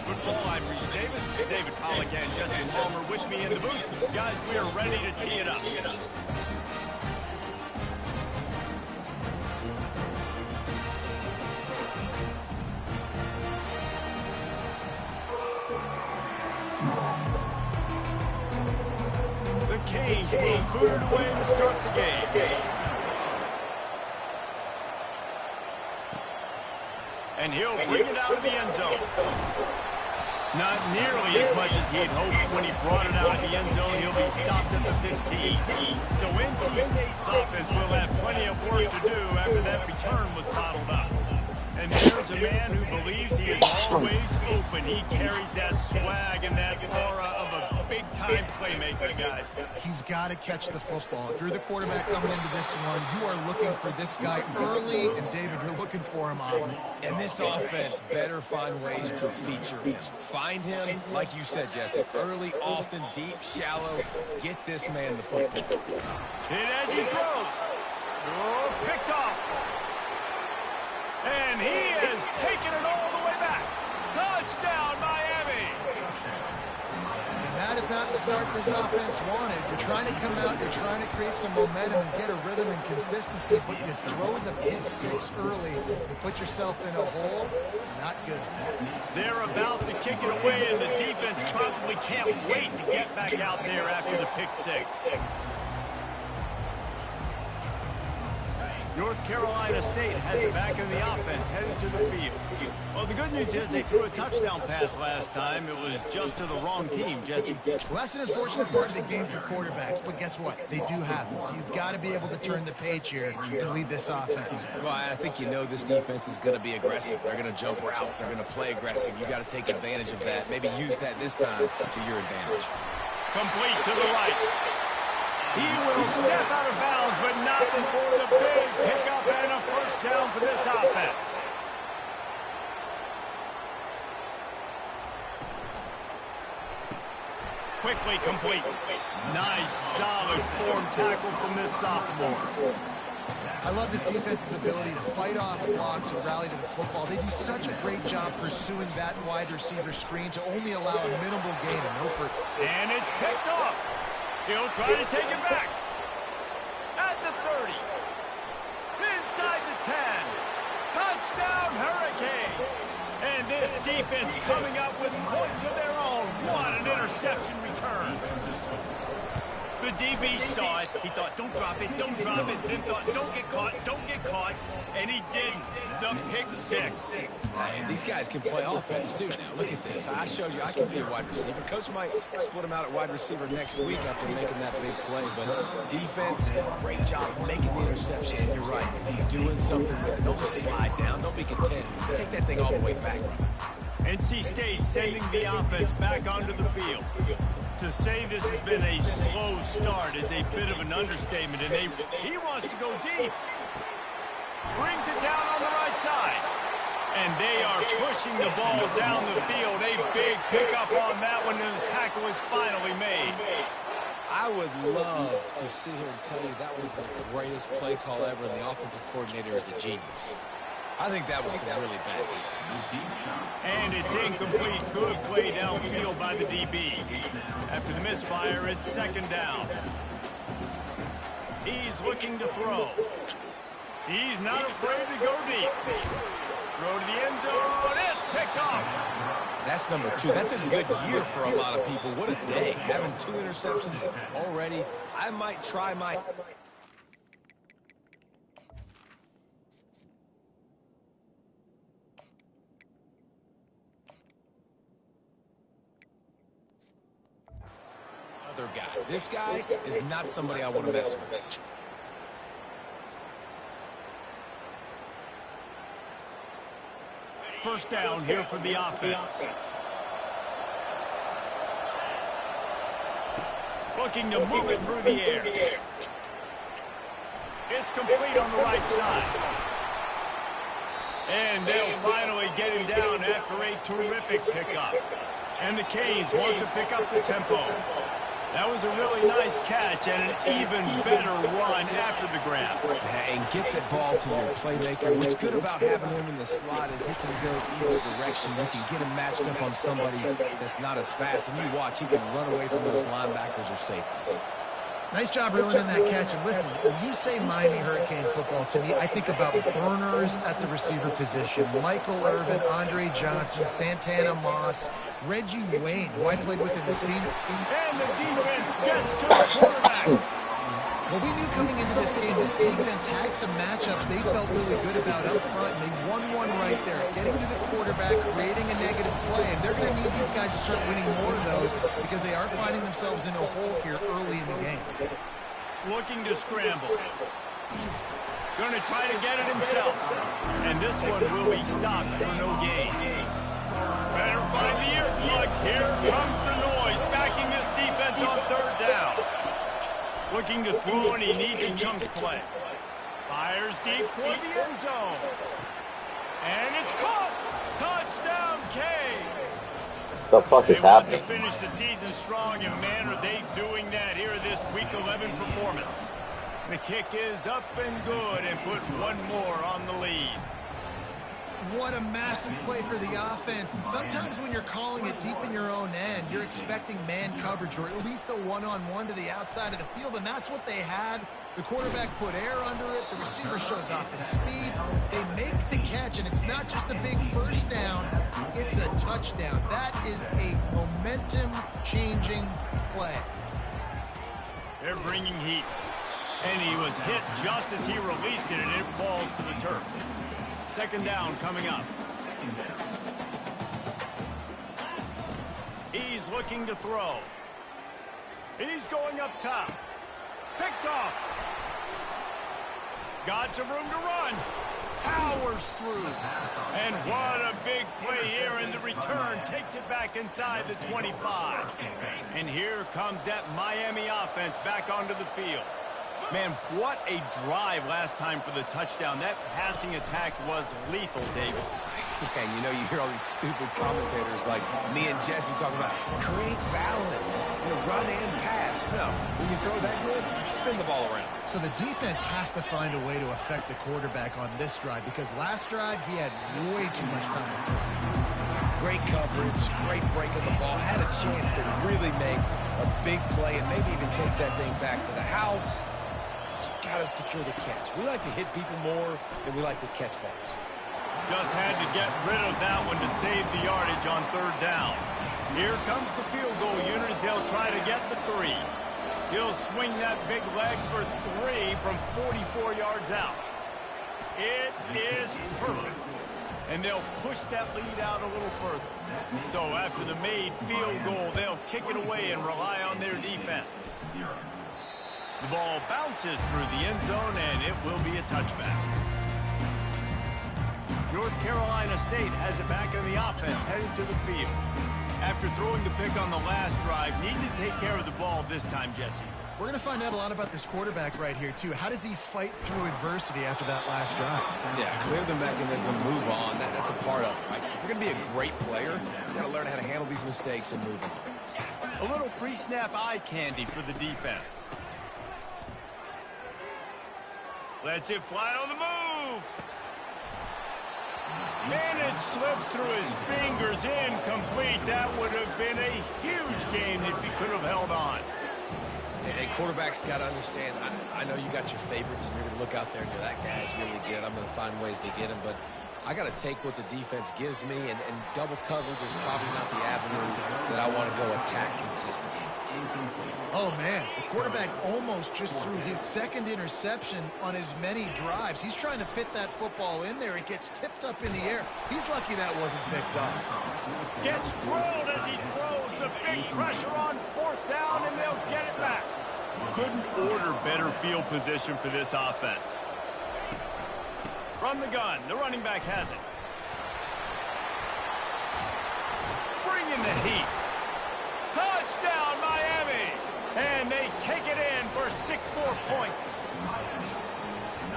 Football. I'm Reese Davis, David Pollack, and Jesse Palmer with me in the booth. Guys, we are ready to tee it up. The Canes will boot it away to start the game. And he'll bring it out of the end zone. Not nearly as much as he had hoped when he brought it out of the end zone. He'll be stopped at the 15. So NC State's offense will have plenty of work to do after that return was bottled up. And there's a man who believes he is always open. He carries that swag and that aura of a big-time playmaker, guys. He's got to catch the football. If you're the quarterback coming into this one, you are looking for this guy early, and David, you're looking for him often. And this offense better find ways to feature him. Find him, like you said, Jesse, early, often, deep, shallow. Get this man the football. Hit as he throws. Oh, picked off. And he has taken it all the way back. Touchdown, Miami. And that is not the start this offense wanted. You're trying to come out, you're trying to create some momentum and get a rhythm and consistency, but you throw the pick six early, you put yourself in a hole, not good. They're about to kick it away, and the defense probably can't wait to get back out there after the pick six. North Carolina State has it back in the offense, headed to the field. Well, the good news is they threw a touchdown pass last time. It was just to the wrong team, Jesse. Well, that's an unfortunate part of the game for quarterbacks, but guess what? They do happen. So you've got to be able to turn the page here and lead this offense. Well, I think you know this defense is going to be aggressive. They're going to jump routes. They're going to play aggressive. You got to take advantage of that. Maybe use that this time to your advantage. Complete to the right. He will step out of bounds, but not before the big pickup and a first down for this offense. Quickly complete. Nice, solid form tackle from this sophomore. I love this defense's ability to fight off blocks and rally to the football. They do such a great job pursuing that wide receiver screen to only allow a minimal gain and no further. And it's picked off. He'll try to take it back. At the 30. Inside the 10. Touchdown, Hurricane. And this defense coming up with points of their own. What an interception return. The DB saw it. He thought, don't drop it, don't drop it. Then thought, don't get caught, don't get caught. And he didn't. The pick six. And these guys can play offense, too. Now, look at this. I showed you I can be a wide receiver. Coach might split him out at wide receiver next week after making that big play. But defense, great job making the interception. And you're right, doing something there. Don't just slide down. Don't be content. Take that thing all the way back. NC State sending the offense back onto the field. To say this has been a slow start is a bit of an understatement, and he wants to go deep. Brings it down on the right side. And they are pushing the ball down the field. A big pickup on that one, and the tackle is finally made. I would love to sit here and tell you that was the greatest play call ever, and the offensive coordinator is a genius. I think that was some really bad defense. And it's incomplete. Good play downfield by the DB. After the misfire, it's second down. He's looking to throw. He's not afraid to go deep. Throw to the end zone. It's picked off. That's number 2. That's a good year for a lot of people. What a day. Having 2 interceptions already. I might try my... guy. This guy is not somebody I want to mess with. First down here for the offense. Looking to move it through the air. It's complete on the right side. And they'll finally get him down after a terrific pickup. And the Canes want to pick up the tempo. That was a really nice catch and an even better run after the grab. And get the ball to your playmaker. What's good about having him in the slot is he can go either direction. You can get him matched up on somebody that's not as fast. And you watch, he can run away from those linebackers or safeties. Nice job ruining that catch. And listen, when you say Miami Hurricane football, to me, I think about burners at the receiver position. Michael Irvin, Andre Johnson, Santana Moss, Reggie Wayne, who I played with in the senior. And the defense gets to the quarterback. Well, we knew coming into this game, this defense had some matchups they felt really good about up front, and they won one right there, getting to the quarterback, creating a negative play, and they're going to need these guys to start winning more of those because they are finding themselves in a hole here early in the game. Looking to scramble. Going to try to get it himself. And this one will be stopped for no gain. Better find the earplugs. Here comes the noise, backing this defense on third down. Looking to throw, and he needs a chunk play. Fires deep toward the end zone. And it's caught. Touchdown, Canes. The fuck is happening? To finish the season strong, and man, are they doing that here in this Week 11 performance. The kick is up and good, and put one more on the lead. What a massive play for the offense. And sometimes when you're calling it deep in your own end, you're expecting man coverage or at least a one-on-one to the outside of the field, and that's what they had. The quarterback put air under it. The receiver shows off his speed. They make the catch, and it's not just a big first down. It's a touchdown. That is a momentum-changing play. They're bringing heat. And he was hit just as he released it, and it falls to the turf. Second down coming up. He's looking to throw. He's going up top. Picked off. Got some room to run. Powers through. And what a big play here in the return. Takes it back inside the 25. And here comes that Miami offense back onto the field. Man, what a drive last time for the touchdown. That passing attack was lethal, David. And you know, you hear all these stupid commentators like me and Jesse talking about create balance, run and pass. No, when you throw that good, spin the ball around. So the defense has to find a way to affect the quarterback on this drive because last drive he had way too much time to throw. Great coverage, great break of the ball, had a chance to really make a big play and maybe even take that thing back to the house. You got to secure the catch. We like to hit people more than we like to catch balls. Just had to get rid of that one to save the yardage on third down. Here comes the field goal unit as they'll try to get the 3. He'll swing that big leg for 3 from 44 yards out. It is perfect. And they'll push that lead out a little further. So after the made field goal, they'll kick it away and rely on their defense. The ball bounces through the end zone, and it will be a touchback. North Carolina State has it back in the offense, heading to the field. After throwing the pick on the last drive, need to take care of the ball this time, Jesse. We're going to find out a lot about this quarterback right here, too. How does he fight through adversity after that last drive? Yeah, clear the mechanism, move on. That's a part of it, right? If you're going to be a great player, you got to learn how to handle these mistakes and move on. A little pre-snap eye candy for the defense. Lets it fly on the move. And it slips through his fingers, incomplete. That would have been a huge game if he could have held on. Hey, quarterbacks got to understand, I know you got your favorites, and you're going to look out there and go, that guy's really good. I'm going to find ways to get him, but I got to take what the defense gives me, and double coverage is probably not the avenue that I want to go attack consistently. Oh, man, the quarterback almost just threw his second interception on as many drives. He's trying to fit that football in there. It gets tipped up in the air. He's lucky that wasn't picked up. Gets drilled as he throws the big pressure on fourth down, and they'll get it back. Couldn't order better field position for this offense. From the gun, the running back has it. Bring in the heat. Touchdown, Miami! And they take it in for 6 more points.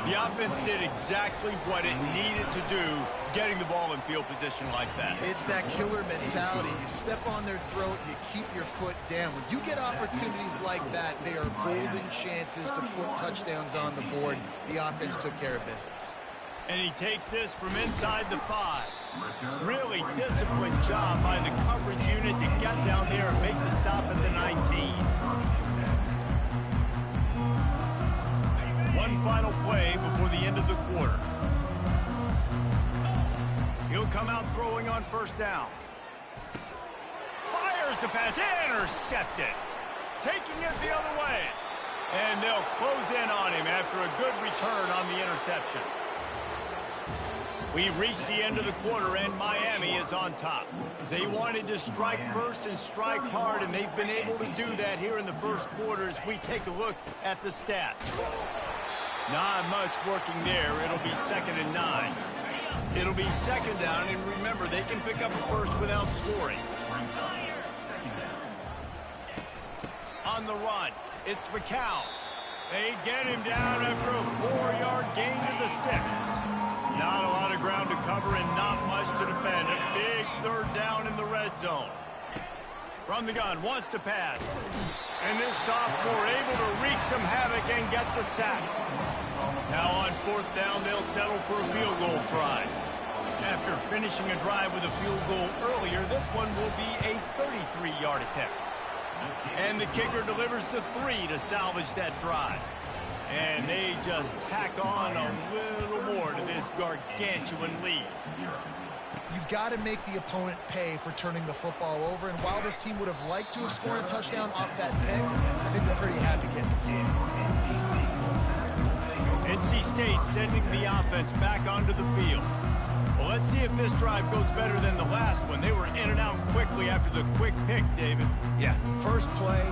The offense did exactly what it needed to do getting the ball in field position like that. It's that killer mentality. You step on their throat, you keep your foot down. When you get opportunities like that, they are golden chances to put touchdowns on the board. The offense took care of business. And he takes this from inside the 5. Really disciplined job by the coverage unit to get down there and make the stop at the 19. One final play before the end of the quarter. He'll come out throwing on first down. Fires the pass, intercepted. Taking it the other way. And they'll close in on him after a good return on the interception. We've reached the end of the quarter, and Miami is on top. They wanted to strike first and strike hard, and they've been able to do that here in the first quarter as we take a look at the stats. Not much working there. It'll be 2nd and 9. It'll be 2nd down, and remember, they can pick up a first without scoring. On the run, it's McCown. They get him down after a 4-yard gain to the 6. Not a lot of ground to cover and not much to defend. A big 3rd down in the red zone. From the gun, wants to pass. And this sophomore able to wreak some havoc and get the sack. Now on 4th down, they'll settle for a field goal try. After finishing a drive with a field goal earlier, this one will be a 33-yard attempt. And the kicker delivers the 3 to salvage that drive. And they just tack on a little more to this gargantuan lead. You've got to make the opponent pay for turning the football over. And while this team would have liked to have scored a touchdown off that pick, I think they're pretty happy getting the field. NC State sending the offense back onto the field. Well, let's see if this drive goes better than the last one. They were in and out quickly after the quick pick, David. Yeah, first play,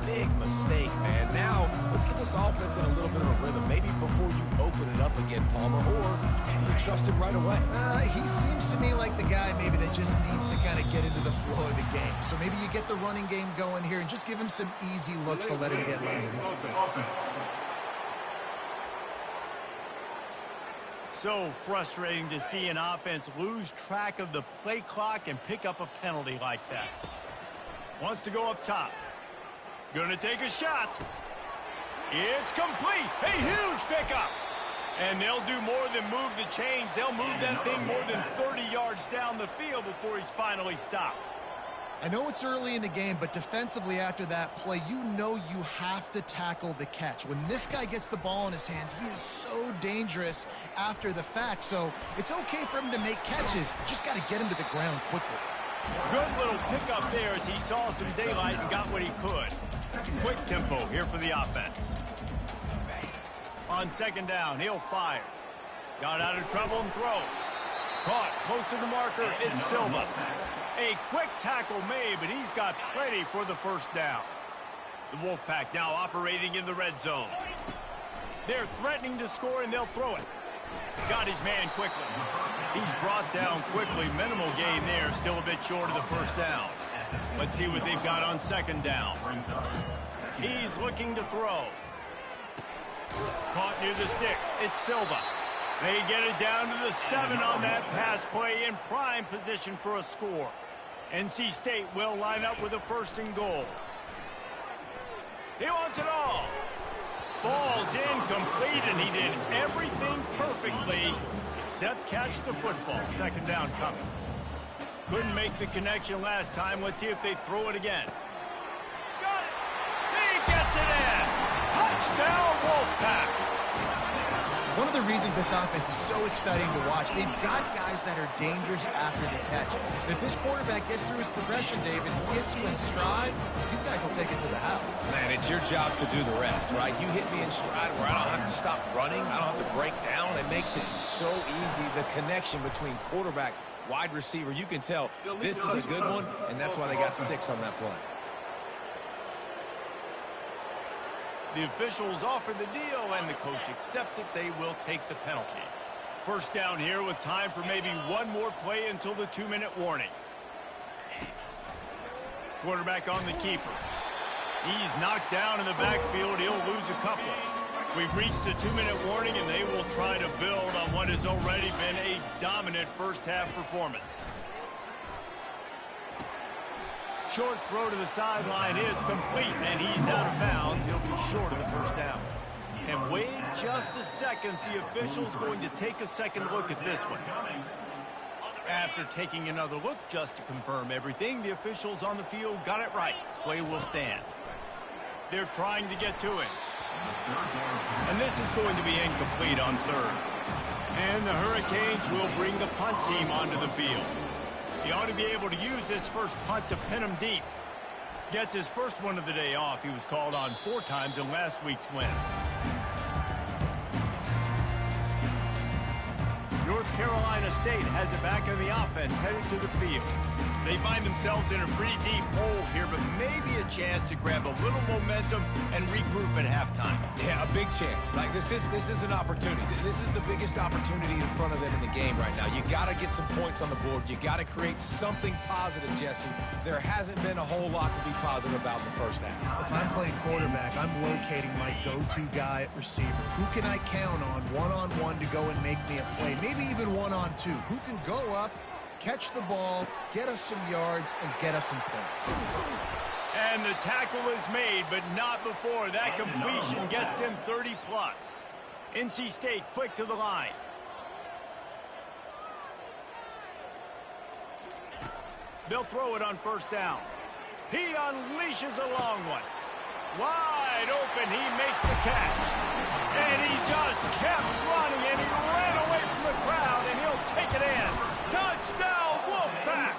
big mistake, man. Now, let's get this offense in a little bit of a rhythm. Maybe before you open it up again, Palmer, or do you trust him right away? He seems to me like the guy maybe that just needs to kind of get into the flow of the game. So maybe you get the running game going here and just give him some easy looks to let him get landed. So frustrating to see an offense lose track of the play clock and pick up a penalty like that. Wants to go up top. Gonna take a shot. It's complete. A huge pickup. And they'll do more than move the chains. They'll move that thing more than 30 yards down the field before he's finally stopped. I know it's early in the game, but defensively after that play, you know you have to tackle the catch. When this guy gets the ball in his hands, he is so dangerous after the fact. So it's okay for him to make catches. You just got to get him to the ground quickly. Good little pickup there as he saw some daylight and got what he could. Quick tempo here for the offense. On 2nd down, he'll fire. Got out of trouble and throws. Caught close to the marker, it's Silva. A quick tackle made, but he's got plenty for the 1st down. The Wolfpack now operating in the red zone. They're threatening to score, and they'll throw it. Got his man quickly. He's brought down quickly. Minimal gain there, still a bit short of the 1st down. Let's see what they've got on 2nd down. He's looking to throw. Caught near the sticks. It's Silva. They get it down to the 7 on that pass play in prime position for a score. NC State will line up with a 1st and goal. He wants it all. Falls incomplete, and he did everything perfectly except catch the football. 2nd down coming. Couldn't make the connection last time. Let's see if they throw it again. Got it. He gets it in. Touchdown, Wolfpack. One of the reasons this offense is so exciting to watch, they've got guys that are dangerous after the catch. And if this quarterback gets through his progression, David, hits you in stride, these guys will take it to the house. Man, it's your job to do the rest, right? You hit me in stride where I don't have to stop running. I don't have to break down. It makes it so easy, the connection between quarterback, wide receiver. You can tell this is a good one, and that's why they got 6 on that play. The officials offer the deal, and the coach accepts it. They will take the penalty. 1st down here with time for maybe one more play until the 2-minute warning. Quarterback on the keeper. He's knocked down in the backfield. He'll lose a couple. We've reached the 2-minute warning, and they will try to build on what has already been a dominant first-half performance. Short throw to the sideline is complete, and he's out of bounds. He'll be short of the first down. And wait just a second. The official's going to take a second look at this one. After taking another look just to confirm everything, the officials on the field got it right. Play will stand. They're trying to get to him. And this is going to be incomplete on third. And the Hurricanes will bring the punt team onto the field. He ought to be able to use this first punt to pin him deep. Gets his first one of the day off. He was called on 4 times in last week's win. North Carolina State has it back on the offense, headed to the field. They find themselves in a pretty deep hole here, but maybe a chance to grab a little momentum and regroup at halftime. Yeah, a big chance. Like, this is an opportunity. This is the biggest opportunity in front of them in the game right now. You got to get some points on the board. You got to create something positive, Jesse. There hasn't been a whole lot to be positive about in the first half. If I'm playing quarterback, I'm locating my go-to guy at receiver. Who can I count on one-on-one to go and make me a play? Maybe even one-on-two. Who can go up, catch the ball, get us some yards, and get us some points. And the tackle is made, but not before that completion gets them 30-plus. NC State quick to the line. They'll throw it on first down. He unleashes a long one. Wide open, he makes the catch. And he just kept running, and he ran away from the crowd, and he'll take it in. Touchdown, Wolfpack!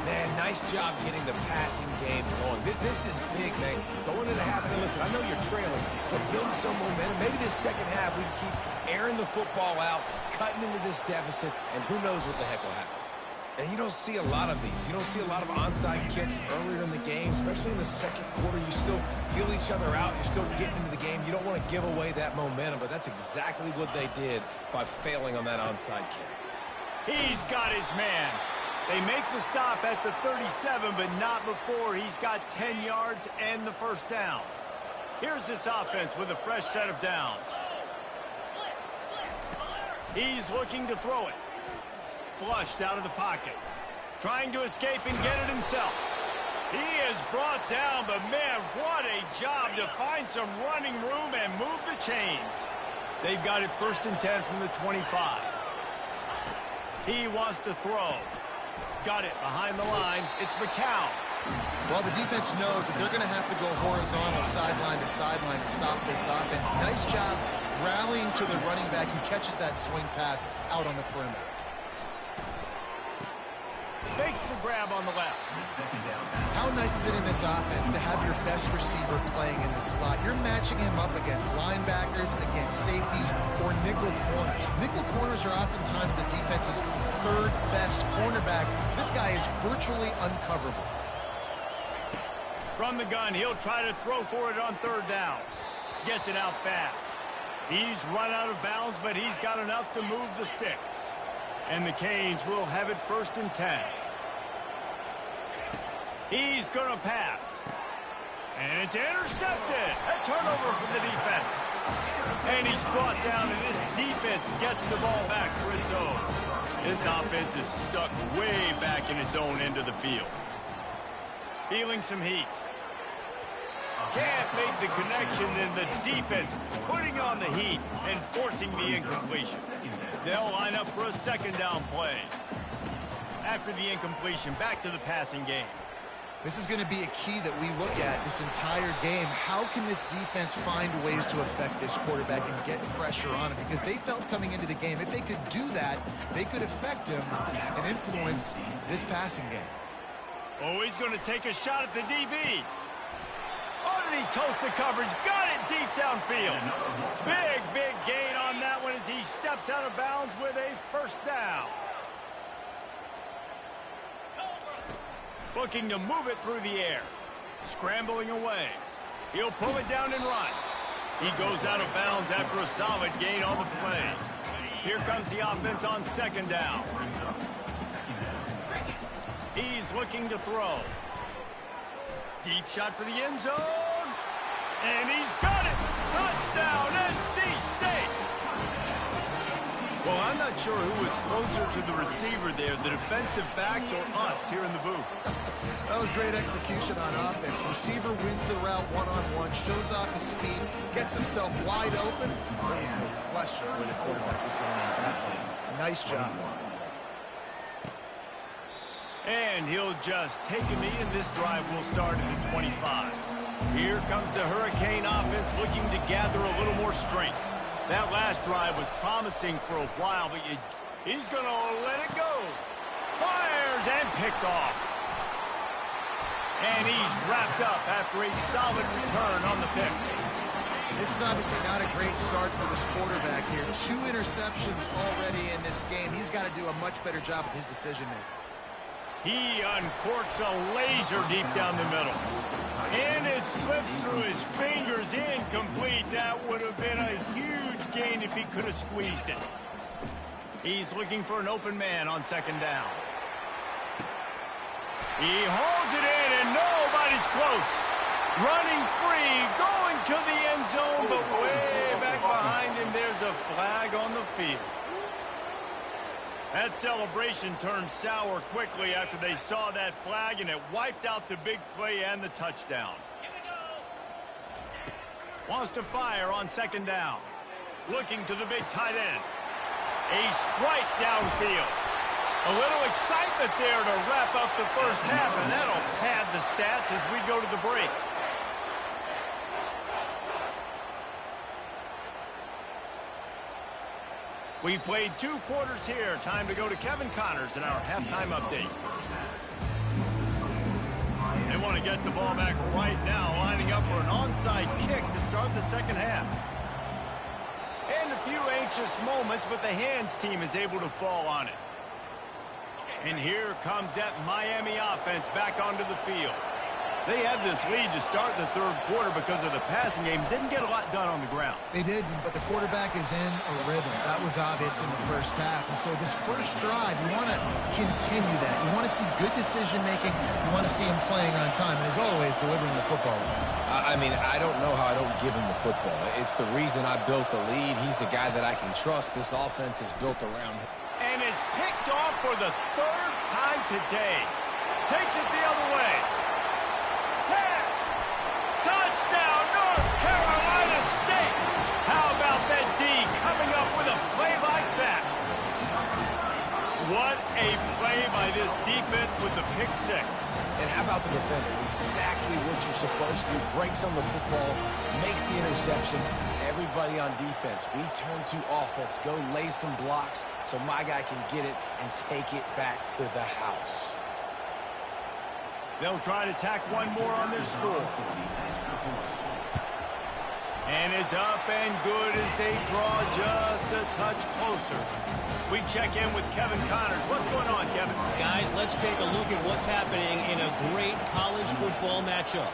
Man, nice job getting the passing game going. This is big, man. Going into half, and listen, I know you're trailing, but building some momentum. Maybe this second half we can keep airing the football out, cutting into this deficit, and who knows what the heck will happen. And you don't see a lot of these. You don't see a lot of onside kicks earlier in the game, especially in the second quarter. You still feel each other out. You're still getting into the game. You don't want to give away that momentum, but that's exactly what they did by failing on that onside kick. He's got his man. They make the stop at the 37, but not before he's got 10 yards and the first down. Here's this offense with a fresh set of downs. He's looking to throw it. Flushed out of the pocket. Trying to escape and get it himself. He is brought down, but man, what a job to find some running room and move the chains. They've got it 1st and 10 from the 25. He wants to throw. Got it behind the line. It's McCown. Well, the defense knows that they're going to have to go horizontal sideline to sideline to stop this offense. Nice job rallying to the running back who catches that swing pass out on the perimeter. Makes the grab on the left. How nice is it in this offense to have your best receiver playing in the slot? You're matching him up against linebackers, against safeties, or nickel corners. Nickel corners are oftentimes the defense's 3rd best cornerback. This guy is virtually uncoverable. From the gun, he'll try to throw for it on 3rd down. Gets it out fast. He's run out of bounds, but he's got enough to move the sticks. And the Canes will have it 1st and 10. He's going to pass. And it's intercepted. A turnover for the defense. And he's brought down, and this defense gets the ball back for its own. This offense is stuck way back in its own end of the field. Feeling some heat. Can't make the connection, and the defense putting on the heat and forcing the incompletion. They'll line up for a 2nd down play. After the incompletion, back to the passing game. This is going to be a key that we look at this entire game. How can this defense find ways to affect this quarterback and get pressure on him? Because they felt coming into the game, if they could do that, they could affect him and influence this passing game. Oh, he's going to take a shot at the DB. Oh, did he toast the coverage? Got it deep downfield. Big gain on that one as he steps out of bounds with a 1st down. Looking to move it through the air. Scrambling away. He'll pull it down and run. He goes out of bounds after a solid gain on the play. Here comes the offense on 2nd down. He's looking to throw. Deep shot for the end zone. And he's got it. Touchdown, NC State! Well, I'm not sure who was closer to the receiver there, the defensive backs or us here in the booth. That was great execution on offense. Receiver wins the route one-on-one, shows off his speed, gets himself wide open. There was no question where the quarterback was going with that one. Nice job. And he'll just take a knee, and this drive will start at the 25. Here comes the Hurricane offense looking to gather a little more strength. That last drive was promising for a while, but he's going to let it go. Fires and picked off. And he's wrapped up after a solid return on the pick. This is obviously not a great start for this quarterback here. 2 interceptions already in this game. He's got to do a much better job with his decision-making. He uncorks a laser deep down the middle. And it slips through his fingers, incomplete. That would have been a huge gain if he could have squeezed it. He's looking for an open man on second down. He holds it in, and nobody's close. Running free, going to the end zone, but way back behind him, there's a flag on the field. That celebration turned sour quickly after they saw that flag, and it wiped out the big play and the touchdown. Wants to fire on second down. Looking to the big tight end. A strike downfield. A little excitement there to wrap up the first half, and that'll pad the stats as we go to the break. We've played 2 quarters here. Time to go to Kevin Connors in our halftime update. They want to get the ball back right now, lining up for an onside kick to start the second half. And a few anxious moments, but the hands team is able to fall on it. And here comes that Miami offense back onto the field. They had this lead to start the third quarter because of the passing game. Didn't get a lot done on the ground. They did, but the quarterback is in a rhythm. That was obvious in the first half. And so this first drive, you want to continue that. You want to see good decision-making. You want to see him playing on time. And as always, delivering the football. I mean, I don't know how I don't give him the football. It's the reason I built the lead. He's the guy that I can trust. This offense is built around him. And it's picked off for the 3rd time today. Takes it the other way. Touchdown, North Carolina State! How about that D coming up with a play like that? What a play by this defense with the pick 6. And how about the defender? Exactly what you're supposed to do. Breaks on the football, makes the interception. Everybody on defense, we turn to offense. Go lay some blocks so my guy can get it and take it back to the house. They'll try to tack one more on their score. And it's up and good as they draw just a touch closer. We check in with Kevin Connors. What's going on, Kevin? Guys, let's take a look at what's happening in a great college football matchup.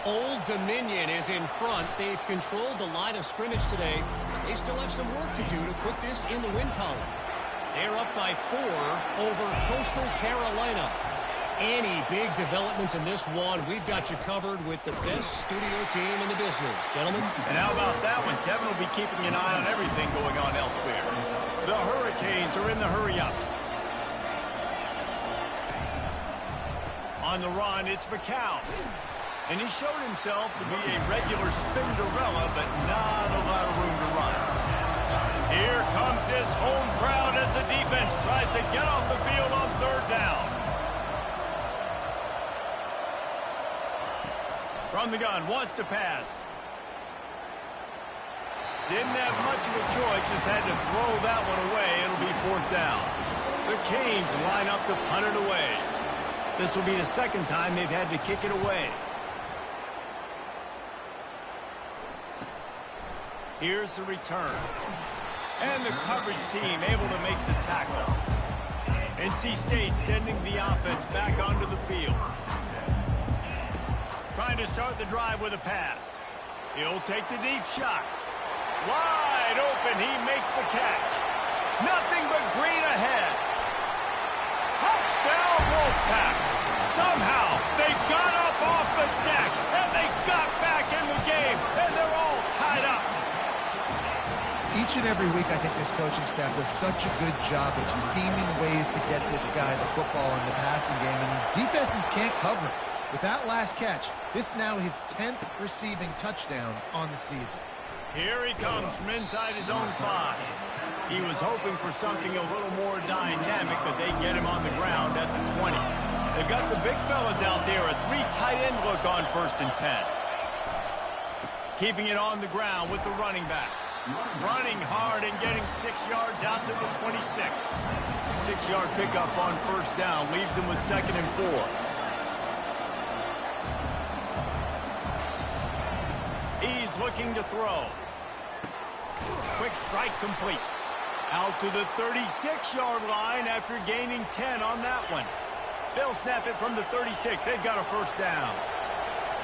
Old Dominion is in front. They've controlled the line of scrimmage today. They still have some work to do to put this in the win column. They're up by 4 over Coastal Carolina. Any big developments in this one, we've got you covered with the best studio team in the business. Gentlemen. And how about that one? Kevin will be keeping an eye on everything going on elsewhere. The Hurricanes are in the hurry-up. On the run, it's McCown. And he showed himself to be a regular Spinderella, but not a lot of room to run. Here comes this home crowd as the defense tries to get off the field on 3rd down. From the gun, wants to pass. Didn't have much of a choice, just had to throw that one away. It'll be 4th down. The Canes line up to punt it away. This will be the 2nd time they've had to kick it away. Here's the return. And the coverage team able to make the tackle. NC State sending the offense back onto the field. Trying to start the drive with a pass. He'll take the deep shot. Wide open, he makes the catch. Nothing but green ahead. Touchdown, Wolfpack. Somehow, they got up off the deck, and they got back in the game, and they're all tied up. and every week, I think this coaching staff does such a good job of scheming ways to get this guy the football in the passing game, and defenses can't cover it. With that last catch, this is now his 10th receiving touchdown on the season. Here he comes from inside his own 5. He was hoping for something a little more dynamic, but they get him on the ground at the 20. They've got the big fellas out there, a 3 tight end look on 1st and 10. Keeping it on the ground with the running back. Running hard and getting 6 yards out to the 26. 6-yard pickup on 1st down, leaves him with 2nd and 4. He's looking to throw. Quick strike complete. Out to the 36-yard line after gaining 10 on that one. They'll snap it from the 36. They've got a 1st down.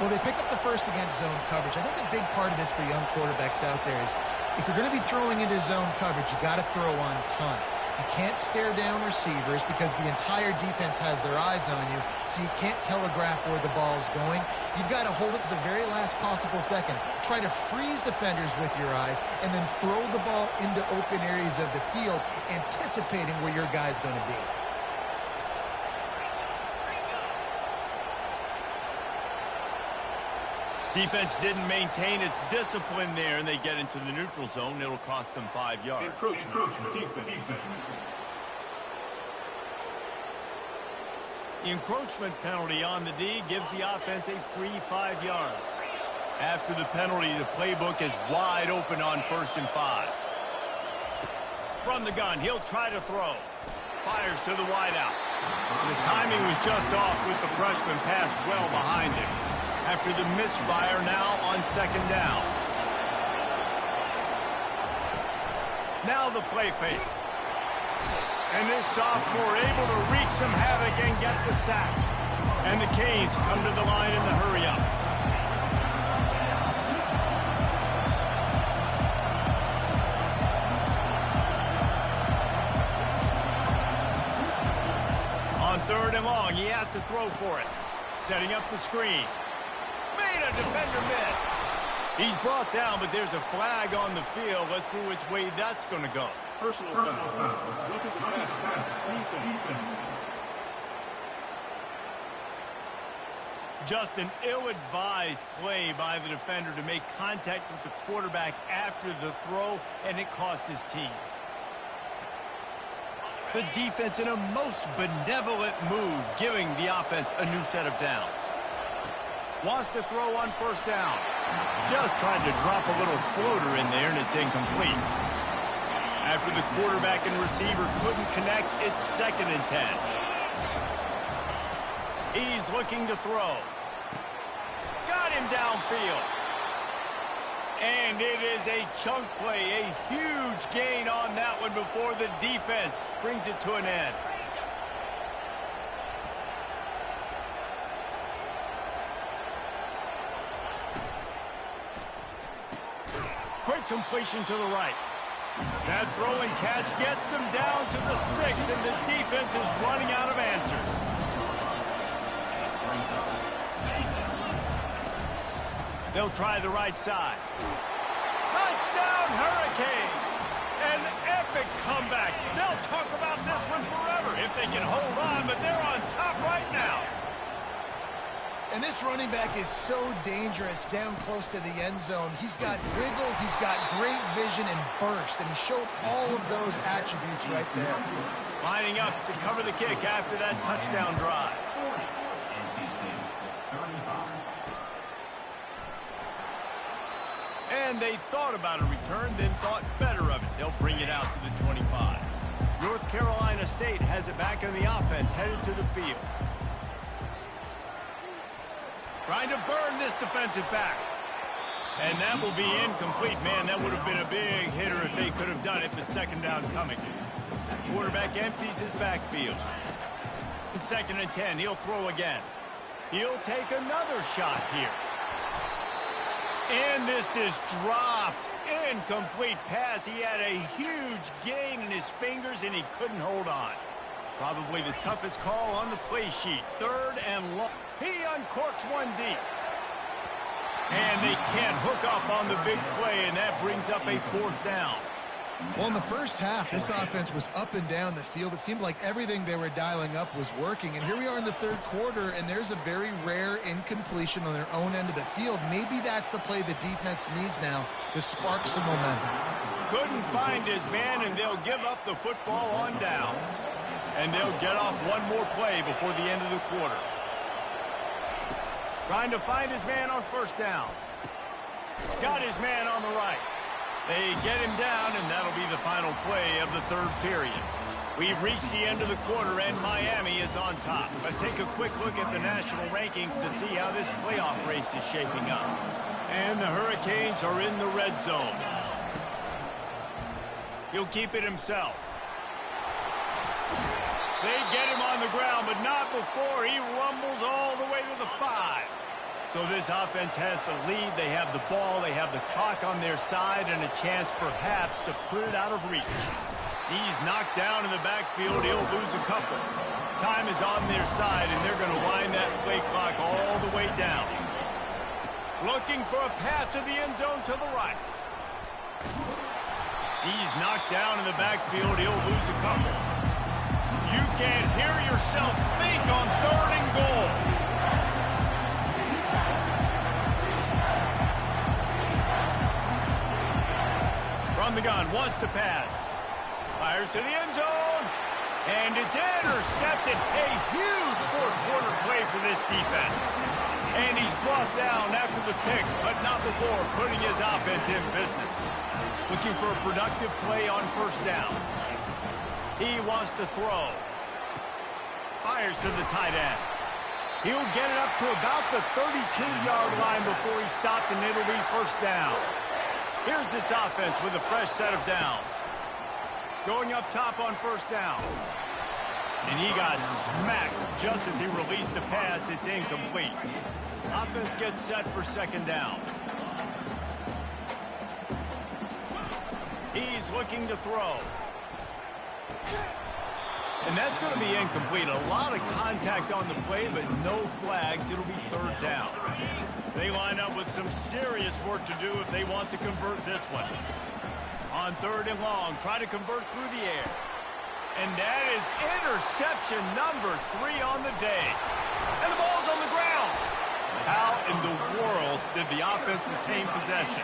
Well, they pick up the 1st against zone coverage. I think a big part of this for young quarterbacks out there is if you're going to be throwing into zone coverage, you got to throw on ton. You can't stare down receivers because the entire defense has their eyes on you, so you can't telegraph where the ball's going. You've got to hold it to the very last possible second. Try to freeze defenders with your eyes, and then throw the ball into open areas of the field, anticipating where your guy's going to be. Defense didn't maintain its discipline there, and they get into the neutral zone. It'll cost them 5 yards. Encroachment. Defense. The encroachment penalty on the D gives the offense a free 5 yards. After the penalty, the playbook is wide open on 1st and 5. From the gun, he'll try to throw. Fires to the wideout. The timing was just off with the freshman pass well behind him. After the misfire, now on 2nd down. Now the play fake. And this sophomore able to wreak some havoc and get the sack. And the Canes come to the line in the hurry-up. On 3rd and long, he has to throw for it. Setting up the screen. Made a defender miss. He's brought down, but there's a flag on the field. Let's see which way that's going to go. Personal foul. Look at the pass. Defense. Just an ill-advised play by the defender to make contact with the quarterback after the throw, and it cost his team. The defense in a most benevolent move, giving the offense a new set of downs. Wants to throw on 1st down. Just tried to drop a little floater in there, and it's incomplete. After the quarterback and receiver couldn't connect, it's 2nd and 10. He's looking to throw. Got him downfield. And it is a chunk play, a huge gain on that one before the defense brings it to an end. Quick completion to the right. That throw and catch gets them down to the 6, and the defense is running out of answers. They'll try the right side. Touchdown, Hurricanes! An epic comeback. They'll talk about this one forever if they can hold on, but they're on top right now. And this running back is so dangerous down close to the end zone. He's got wiggle, he's got great vision and burst, and he showed all of those attributes right there. Lining up to cover the kick after that touchdown drive. And they thought about a return, then thought better of it. They'll bring it out to the 25. North Carolina State has it back in the offense, headed to the field. Trying to burn this defensive back. And that will be incomplete. Man, that would have been a big hitter if they could have done it, but 2nd down coming. Quarterback empties his backfield. In 2nd and 10, he'll throw again. He'll take another shot here. And this is dropped. Incomplete pass. He had a huge gain in his fingers, and he couldn't hold on. Probably the toughest call on the play sheet. 3rd and long. He uncorks one deep. And they can't hook up on the big play, and that brings up a 4th down. Well, in the first half, this offense was up and down the field. It seemed like everything they were dialing up was working. And here we are in the third quarter, and there's a very rare incompletion on their own end of the field. Maybe that's the play the defense needs now to spark some momentum. Couldn't find his man, and they'll give up the football on downs. And they'll get off one more play before the end of the quarter. Trying to find his man on first down. Got his man on the right. They get him down, and that'll be the final play of the third period. We've reached the end of the quarter, and Miami is on top. Let's take a quick look at the national rankings to see how this playoff race is shaping up. And the Hurricanes are in the red zone. He'll keep it himself. They get him on the ground, but not before he rumbles all the way to the 5. So this offense has the lead. They have the ball. They have the clock on their side and a chance perhaps to put it out of reach. He's knocked down in the backfield. He'll lose a couple. Time is on their side, and they're going to wind that play clock all the way down. Looking for a path to the end zone to the right. He's knocked down in the backfield. He'll lose a couple. You can't hear yourself think on 3rd and goal. From the gun, wants to pass. Fires to the end zone. And it's intercepted. A huge fourth-quarter play for this defense. And he's brought down after the pick, but not before putting his offense in business. Looking for a productive play on first down. He wants to throw. Fires to the tight end. He'll get it up to about the 32-yard line before he's stopped, and it'll be first down. Here's this offense with a fresh set of downs. Going up top on first down. And he got smacked just as he released the pass. It's incomplete. Offense gets set for second down. He's looking to throw. And that's going to be incomplete. A lot of contact on the play, but no flags. It'll be third down. They line up with some serious work to do if they want to convert this one. On 3rd and long, try to convert through the air. And that is interception number 3 on the day. And the ball's on the ground. How in the world did the offense retain possession?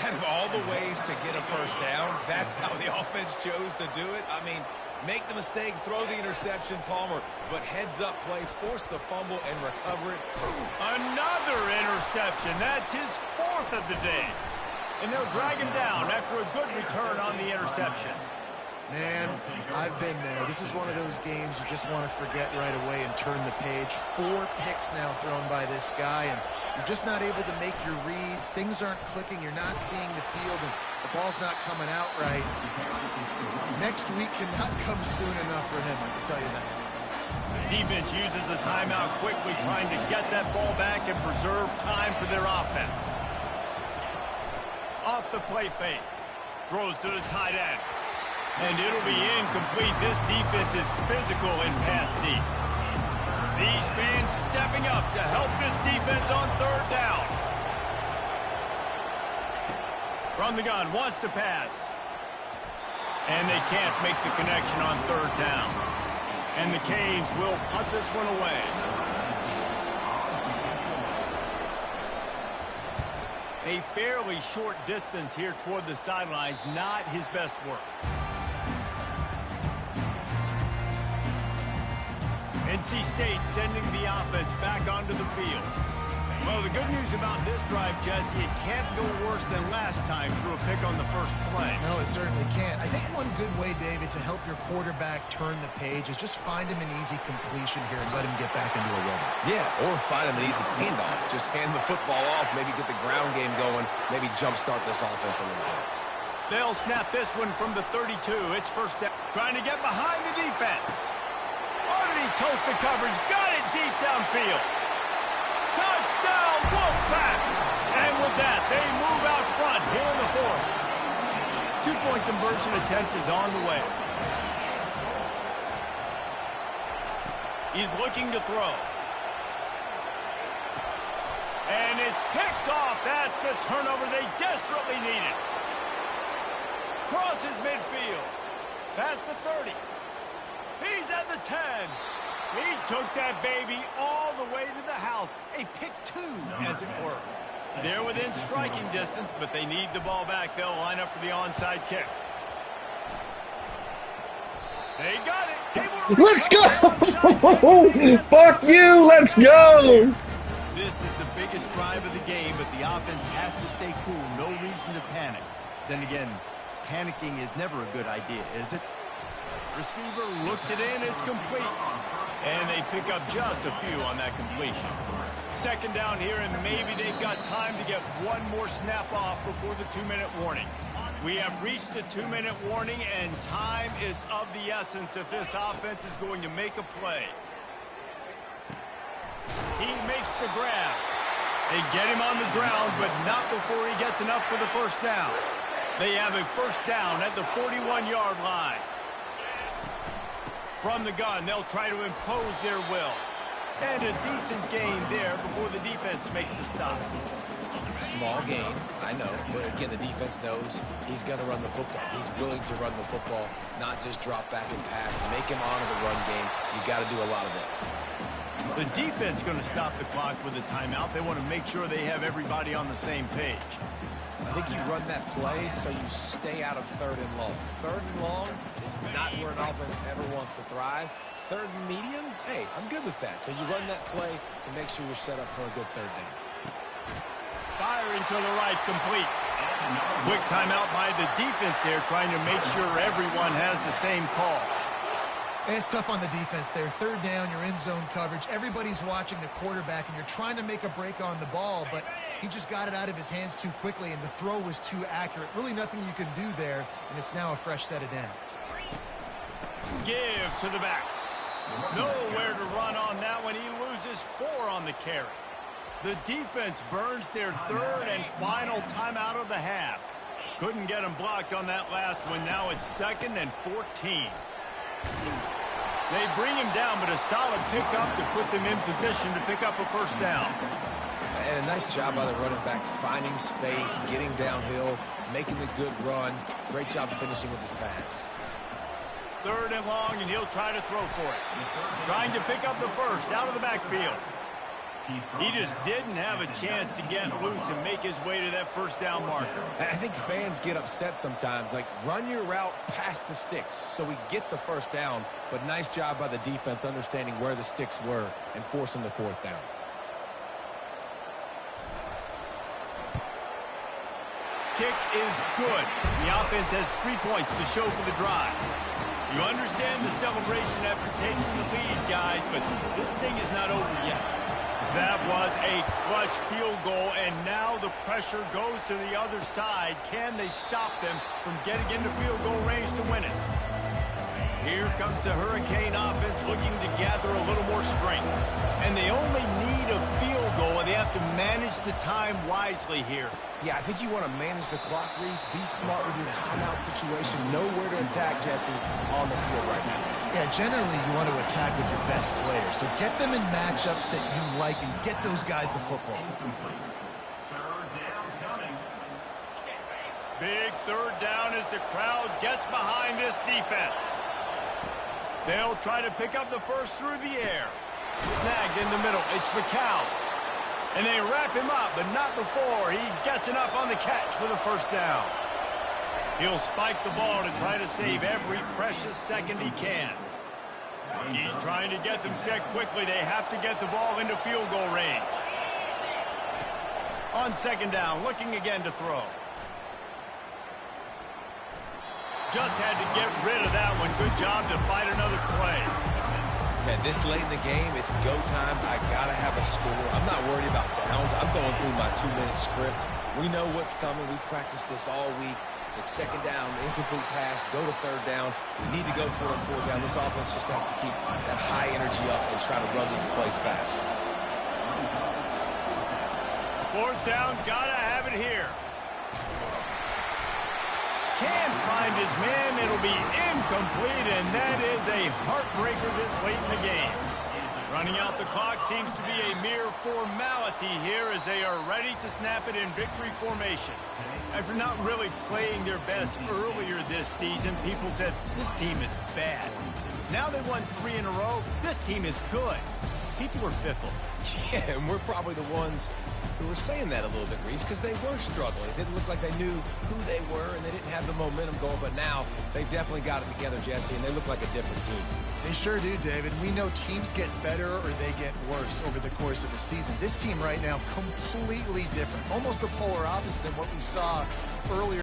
Out of all the ways to get a first down, that's how the offense chose to do it. I mean, make the mistake, throw the interception, Palmer, but heads-up play, force the fumble, and recover it. Another interception. That's his 4th of the day. And they'll drag him down after a good return on the interception. Man, I've been there. This is one of those games you just want to forget right away and turn the page. 4 picks now thrown by this guy, and you're just not able to make your reads. Things aren't clicking. You're not seeing the field, and the ball's not coming out right. Next week cannot come soon enough for him, I can tell you that. Defense uses a timeout quickly, trying to get that ball back and preserve time for their offense. Off the play fake. Throws to the tight end. And it'll be incomplete. This defense is physical and pass deep. These fans stepping up to help this defense on 3rd down. From the gun, wants to pass. And they can't make the connection on 3rd down. And the Canes will punt this one away. A fairly short distance here toward the sidelines, not his best work. NC State sending the offense back onto the field. Well, the good news about this drive, Jesse, it can't go worse than last time through a pick on the first play. No, it certainly can't. I think one good way, David, to help your quarterback turn the page is just find him an easy completion here and let him get back into a rhythm. Yeah, or find him an easy handoff. Just hand the football off, maybe get the ground game going, maybe jumpstart this offense a little bit. They'll snap this one from the 32. It's first down. Trying to get behind the defense. Oh, did he toast the coverage? Got it deep downfield. Touchdown, Wolfpack! And with that, they move out front here in the 4th. 2-point conversion attempt is on the way. He's looking to throw. And it's picked off. That's the turnover they desperately needed. Crosses midfield. Past the 30. He's at the 10. He took that baby all the way to the house. A pick 2, as it were. They're within striking distance, but they need the ball back. They'll line up for the onside kick. They got it. Let's go! Fuck you! Let's go! This is the biggest drive of the game, but the offense has to stay cool. No reason to panic. Then again, panicking is never a good idea, is it? Receiver looks it in. It's complete. And they pick up just a few on that completion. Second down here, and maybe they've got time to get one more snap off before the 2-minute warning. We have reached the 2-minute warning, and time is of the essence if this offense is going to make a play. He makes the grab. They get him on the ground, but not before he gets enough for the first down. They have a first down at the 41-yard line. From the gun, they'll try to impose their will. And a decent gain there before the defense makes the stop. Small gain, I know, but again, the defense knows he's going to run the football. He's willing to run the football, not just drop back and pass, make him honor the run game. You got to do a lot of this. The defense going to stop the clock with a timeout. They want to make sure they have everybody on the same page. I think you run that play so you stay out of 3rd and long. 3rd and long is not where an offense ever wants to thrive. 3rd and medium, hey, I'm good with that. So you run that play to make sure you're set up for a good 3rd down. Firing to the right, complete. Quick timeout by the defense there, trying to make sure everyone has the same call. It's tough on the defense there. 3rd down, you're in zone coverage. Everybody's watching the quarterback, and you're trying to make a break on the ball, but he just got it out of his hands too quickly, and the throw was too accurate. Really nothing you can do there, and it's now a fresh set of downs. Give to the back. Nowhere to run on that one. He loses 4 on the carry. The defense burns their 3rd and final timeout of the half. Couldn't get him blocked on that last one. Now it's 2nd and 14. They bring him down, but a solid pickup to put them in position to pick up a first down. And a nice job by the running back, finding space, getting downhill, making the good run. Great job finishing with his pads. 3rd and long, and he'll try to throw for it. Trying to pick up the first out of the backfield. He just didn't have a chance to get loose and make his way to that first down marker. I think fans get upset sometimes. Like, run your route past the sticks so we get the first down. But nice job by the defense understanding where the sticks were and forcing the 4th down. Kick is good. The offense has 3 points to show for the drive. You understand the celebration after taking the lead, guys, but this thing is not over yet. That was a clutch field goal, and now the pressure goes to the other side. Can they stop them from getting into field goal range to win it? Here comes the Hurricane offense looking to gather a little more strength. And they only need a field goal, and they have to manage the time wisely here. Yeah, I think you want to manage the clock, Reese. Be smart with your timeout situation. Know where to attack, Jesse, on the field right now. Yeah, generally you want to attack with your best players. So get them in matchups that you like and get those guys the football. Big 3rd down as the crowd gets behind this defense. They'll try to pick up the first through the air. Snagged in the middle. It's McCown. And they wrap him up, but not before he gets enough on the catch for the first down. He'll spike the ball to try to save every precious second he can. He's trying to get them set quickly. They have to get the ball into field goal range. On 2nd down, looking again to throw. Just had to get rid of that one. Good job to fight another play. Man, this late in the game, it's go time. I got to have a score. I'm not worried about downs. I'm going through my 2-minute script. We know what's coming. We practiced this all week. It's 2nd down, incomplete pass, go to 3rd down. We need to go for it on 4th down. This offense just has to keep that high energy up and try to run these plays fast. 4th down, gotta have it here. Can't find his man. It'll be incomplete, and that is a heartbreaker this late in the game. Running out the clock seems to be a mere formality here as they are ready to snap it in victory formation. After not really playing their best earlier this season, people said this team is bad. Now they won 3 in a row. This team is good. People are fickle. Yeah, and we're probably the ones who were saying that a little bit, Reese, because they were struggling. It didn't look like they knew who they were, and they didn't have the momentum going. But now they've definitely got it together, Jesse, and they look like a different team. They sure do, David. We know teams get better or they get worse over the course of the season. This team right now, completely different. Almost the polar opposite than what we saw earlier.